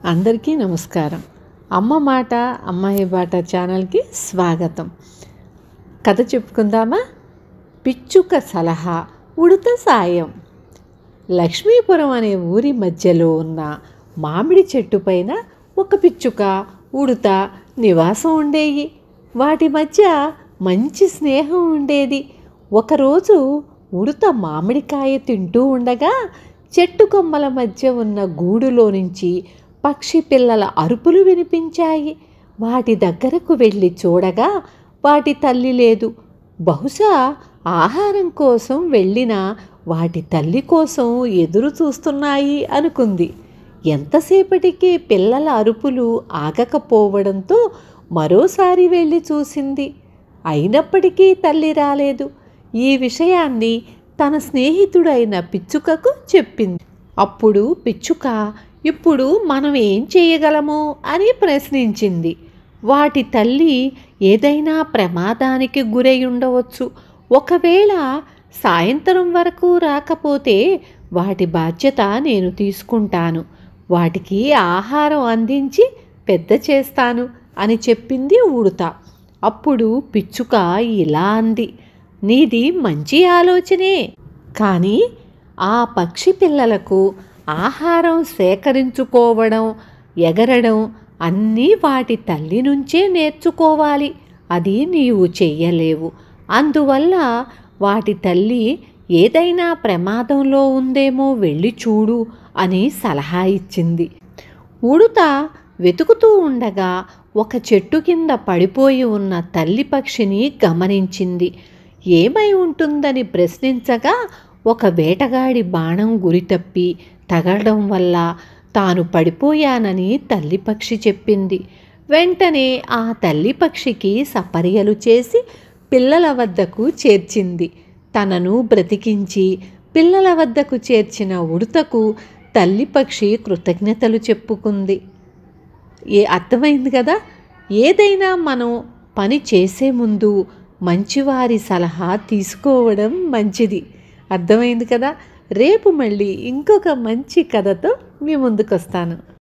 అందరికీ నమస్కారం. అమ్మ మాట అమ్మాయి బాట ఛానల్కి స్వాగతం. కథ చెప్పుకుందామా? పిచ్చుక సలహా ఉడత సాయం. లక్ష్మీపురం అనే ఊరి మధ్యలో ఉన్న మామిడి చెట్టు పైన ఒక పిచ్చుక, ఉడత నివాసం ఉండేవి. వాటి మధ్య మంచి స్నేహం ఉండేది. ఒకరోజు ఉడత మామిడికాయ తింటూ ఉండగా చెట్టు కొమ్మల మధ్య ఉన్న గూడులో నుంచి పక్షి పిల్లల అరుపులు వినిపించాయి. వాటి దగ్గరకు వెళ్ళి చూడగా వాటి తల్లి లేదు. బహుశా ఆహారం కోసం వెళ్ళిన వాటి తల్లి కోసం ఎదురు చూస్తున్నాయి అనుకుంది. ఎంతసేపటికి పిల్లల అరుపులు ఆగకపోవడంతో మరోసారి వెళ్ళి చూసింది. అయినప్పటికీ తల్లి రాలేదు. ఈ విషయాన్ని తన స్నేహితుడైన పిచ్చుకకు చెప్పింది. అప్పుడు పిచ్చుక, ఇప్పుడు మనం ఏం చేయగలము అని ప్రశ్నించింది. వాటి తల్లి ఏదైనా ప్రమాదానికి గురై ఉండవచ్చు. ఒకవేళ సాయంత్రం వరకు రాకపోతే వాటి బాధ్యత నేను తీసుకుంటాను. వాటికి ఆహారం అందించి పెద్ద చేస్తాను అని చెప్పింది ఉడత. అప్పుడు పిచ్చుక ఇలా అంది, నీది మంచి ఆలోచనే, కానీ ఆ పక్షి పిల్లలకు ఆహారం సేకరించుకోవడం, ఎగరడం అన్నీ వాటి తల్లి నుంచే నేర్చుకోవాలి. అది నీవు చెయ్యలేవు. అందువల్ల వాటి తల్లి ఏదైనా ప్రమాదంలో ఉందేమో వెళ్ళి చూడు అని సలహా ఇచ్చింది. ఉడత వెతుకుతూ ఉండగా ఒక చెట్టు కింద పడిపోయి ఉన్న తల్లి పక్షిని గమనించింది. ఏమై ఉంటుందని ప్రశ్నించగా ఒక వేటగాడి బాణం గురితప్పి తగలడం వల్ల తాను పడిపోయానని తల్లి పక్షి చెప్పింది. వెంటనే ఆ తల్లి పక్షికి సపర్యలు చేసి పిల్లల వద్దకు చేర్చింది. తనను బ్రతికించి పిల్లల వద్దకు చేర్చిన ఉడతకు తల్లి పక్షి కృతజ్ఞతలు చెప్పుకుంది. అర్థమైంది కదా? ఏదైనా మనం పని చేసే ముందు మంచివారి సలహా తీసుకోవడం మంచిది. అర్థమైంది కదా? రేపు మళ్ళీ ఇంకొక మంచి కథతో మీ ముందుకు వస్తాను.